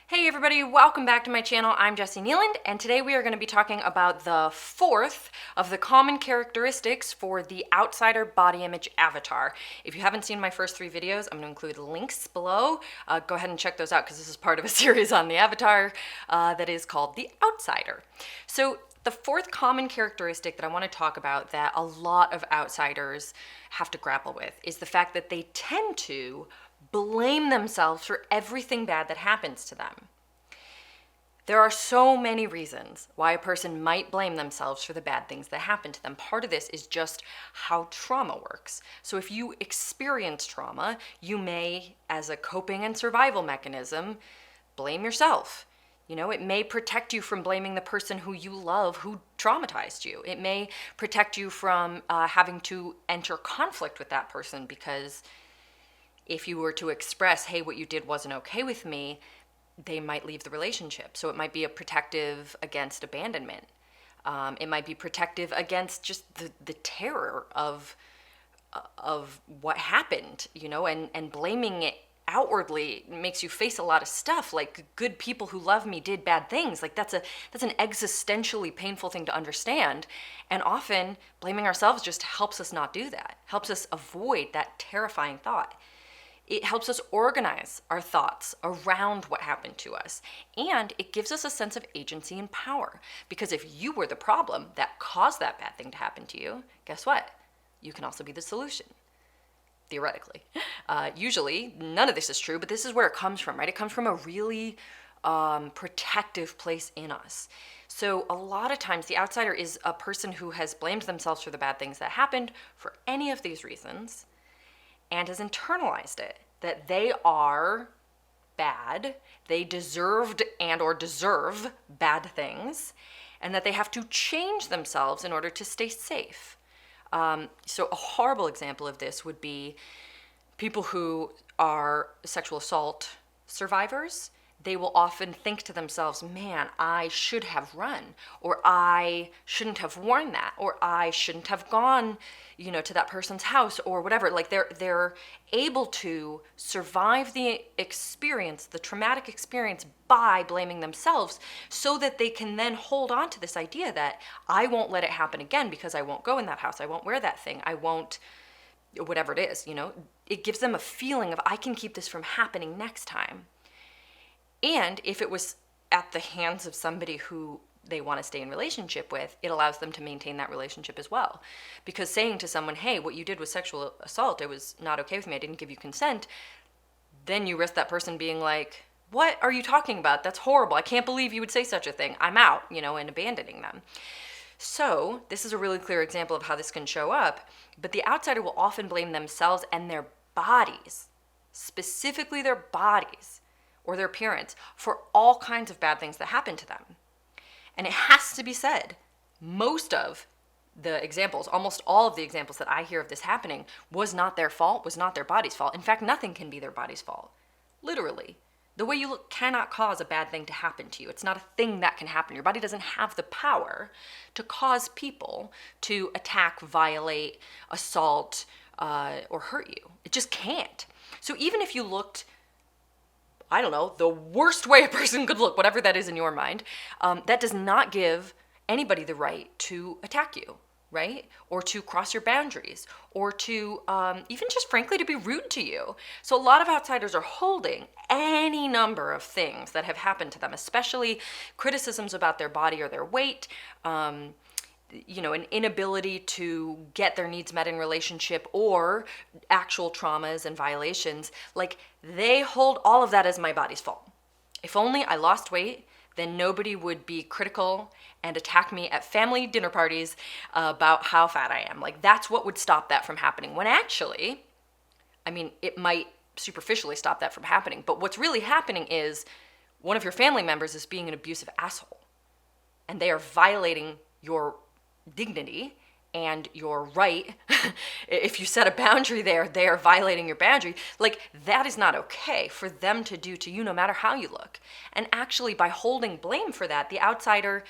Hey everybody, welcome back to my channel. I'm Jessie Nealand, and today we are going to be talking about the fourth of the common characteristics for the outsider body image avatar. If you haven't seen my first three videos, I'm going to include links below. Go ahead and check those out because this is part of a series on the avatar that is called The Outsider. So the fourth common characteristic that I want to talk about that a lot of outsiders have to grapple with is the fact that they tend to blame themselves for everything bad that happens to them. There are so many reasons why a person might blame themselves for the bad things that happen to them. Part of this is just how trauma works. So if you experience trauma, you may, as a coping and survival mechanism, blame yourself. You know, it may protect you from blaming the person who you love who traumatized you. It may protect you from having to enter conflict with that person, because if you were to express, hey, what you did wasn't okay with me, they might leave the relationship. So it might be a protective against abandonment. It might be protective against just the terror of what happened, you know, and blaming it outwardly makes you face a lot of stuff. Like, good people who love me did bad things. Like, that's an existentially painful thing to understand. And often blaming ourselves just helps us not do that, helps us avoid that terrifying thought. It helps us organize our thoughts around what happened to us. And it gives us a sense of agency and power. Because if you were the problem that caused that bad thing to happen to you, guess what? You can also be the solution, theoretically. Usually, none of this is true, but this is where it comes from, right? It comes from a really protective place in us. So a lot of times, the outsider is a person who has blamed themselves for the bad things that happened for any of these reasons, and has internalized it, that they are bad, they deserved and or deserve bad things, and that they have to change themselves in order to stay safe. So a horrible example of this would be people who are sexual assault survivors. They will often think to themselves, man, I should have run, or I shouldn't have worn that, or I shouldn't have gone, you know, to that person's house, or whatever. Like, they're able to survive the experience, the traumatic experience, by blaming themselves, so that they can then hold on to this idea that I won't let it happen again because I won't go in that house, I won't wear that thing, I won't, whatever it is, you know. It gives them a feeling of, I can keep this from happening next time. And if it was at the hands of somebody who they want to stay in relationship with, it allows them to maintain that relationship as well. Because saying to someone, hey, what you did was sexual assault, it was not okay with me, I didn't give you consent, then you risk that person being like, what are you talking about? That's horrible. I can't believe you would say such a thing. I'm out, you know, and abandoning them. So this is a really clear example of how this can show up. But the outsider will often blame themselves and their bodies, specifically their bodies, or their appearance, for all kinds of bad things that happen to them. And it has to be said, most of the examples, almost all of the examples that I hear of this happening, was not their fault, was not their body's fault. In fact, nothing can be their body's fault. Literally. The way you look cannot cause a bad thing to happen to you. It's not a thing that can happen. Your body doesn't have the power to cause people to attack, violate, assault, or hurt you. It just can't. So even if you looked, I don't know, the worst way a person could look, whatever that is in your mind, that does not give anybody the right to attack you, right? Or to cross your boundaries, or to even just frankly to be rude to you. So a lot of outsiders are holding any number of things that have happened to them, especially criticisms about their body or their weight, you know, an inability to get their needs met in relationship, or actual traumas and violations. Like, they hold all of that as my body's fault. If only I lost weight, then nobody would be critical and attack me at family dinner parties about how fat I am. Like, that's what would stop that from happening. When actually, I mean, it might superficially stop that from happening, but what's really happening is one of your family members is being an abusive asshole, and they are violating your dignity and your right. If you set a boundary there, they are violating your boundary. Like, that is not okay for them to do to you, no matter how you look. And actually, by holding blame for that, the outsider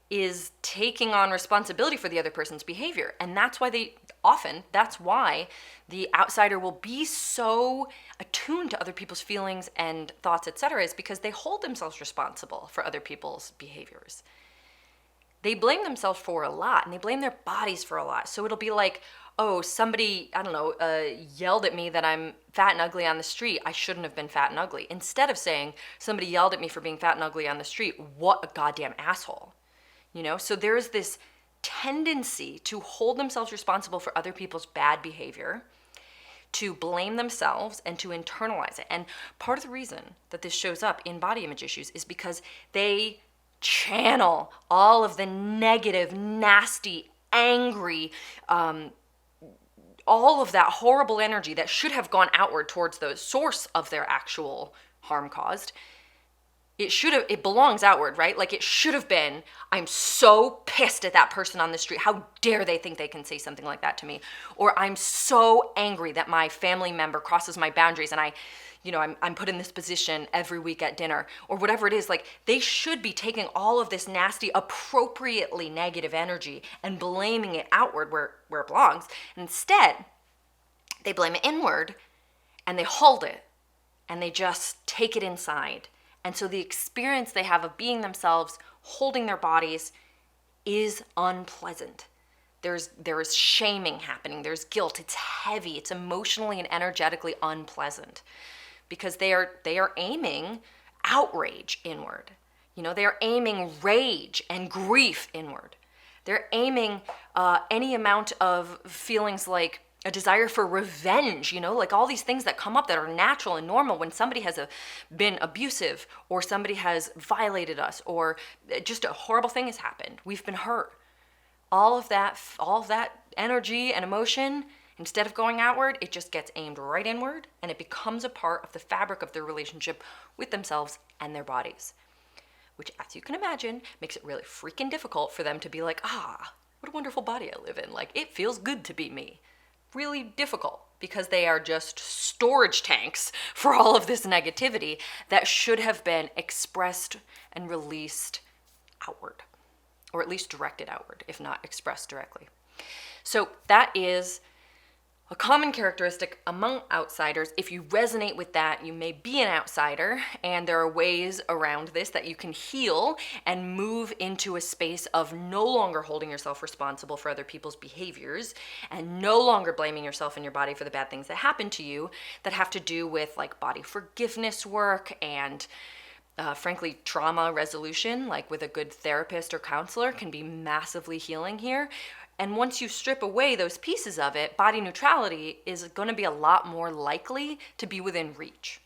is taking on responsibility for the other person's behavior. And that's why the outsider will be so attuned to other people's feelings and thoughts, etc., is because they hold themselves responsible for other people's behaviors. They blame themselves for a lot, and they blame their bodies for a lot. So it'll be like, oh, somebody, I don't know, yelled at me that I'm fat and ugly on the street. I shouldn't have been fat and ugly. Instead of saying, somebody yelled at me for being fat and ugly on the street, what a goddamn asshole. You know, so there's this tendency to hold themselves responsible for other people's bad behavior, to blame themselves, and to internalize it. And part of the reason that this shows up in body image issues is because they channel all of the negative, nasty, angry, all of that horrible energy that should have gone outward towards the source of their actual harm caused. It belongs outward, right? Like it should have been, I'm so pissed at that person on the street. How dare they think they can say something like that to me? Or I'm so angry that my family member crosses my boundaries and I'm put in this position every week at dinner, or whatever it is. Like they should be taking all of this nasty, appropriately negative energy and blaming it outward where it belongs. And instead, they blame it inward and they hold it and they just take it inside. And so the experience they have of being themselves, holding their bodies, is unpleasant. There is shaming happening. There's guilt. It's heavy. It's emotionally and energetically unpleasant because they are aiming outrage inward. You know, they are aiming rage and grief inward. They're aiming any amount of feelings like a desire for revenge, you know, like all these things that come up that are natural and normal when somebody has been abusive, or somebody has violated us, or just a horrible thing has happened. We've been hurt. All of that energy and emotion, instead of going outward, it just gets aimed right inward, and it becomes a part of the fabric of their relationship with themselves and their bodies, which, as you can imagine, makes it really freaking difficult for them to be like, what a wonderful body I live in. Like, it feels good to be me. Really difficult, because they are just storage tanks for all of this negativity that should have been expressed and released outward, or at least directed outward, if not expressed directly. So that is a common characteristic among outsiders. If you resonate with that, you may be an outsider, and there are ways around this that you can heal and move into a space of no longer holding yourself responsible for other people's behaviors, and no longer blaming yourself and your body for the bad things that happen to you, that have to do with like body forgiveness work and frankly, trauma resolution, like with a good therapist or counselor, can be massively healing here. And once you strip away those pieces of it, body neutrality is going to be a lot more likely to be within reach,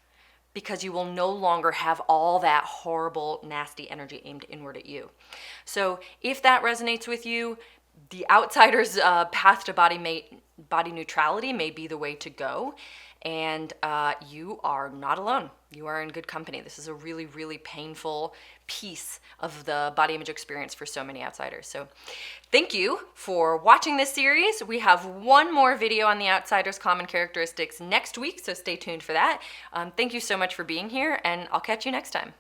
because you will no longer have all that horrible, nasty energy aimed inward at you. So if that resonates with you, the outsider's path to body neutrality may be the way to go. And you are not alone. You are in good company. This is a really, really painful piece of the body image experience for so many outsiders. So thank you for watching this series. We have one more video on the outsider's common characteristics next week, so stay tuned for that. Thank you so much for being here, and I'll catch you next time.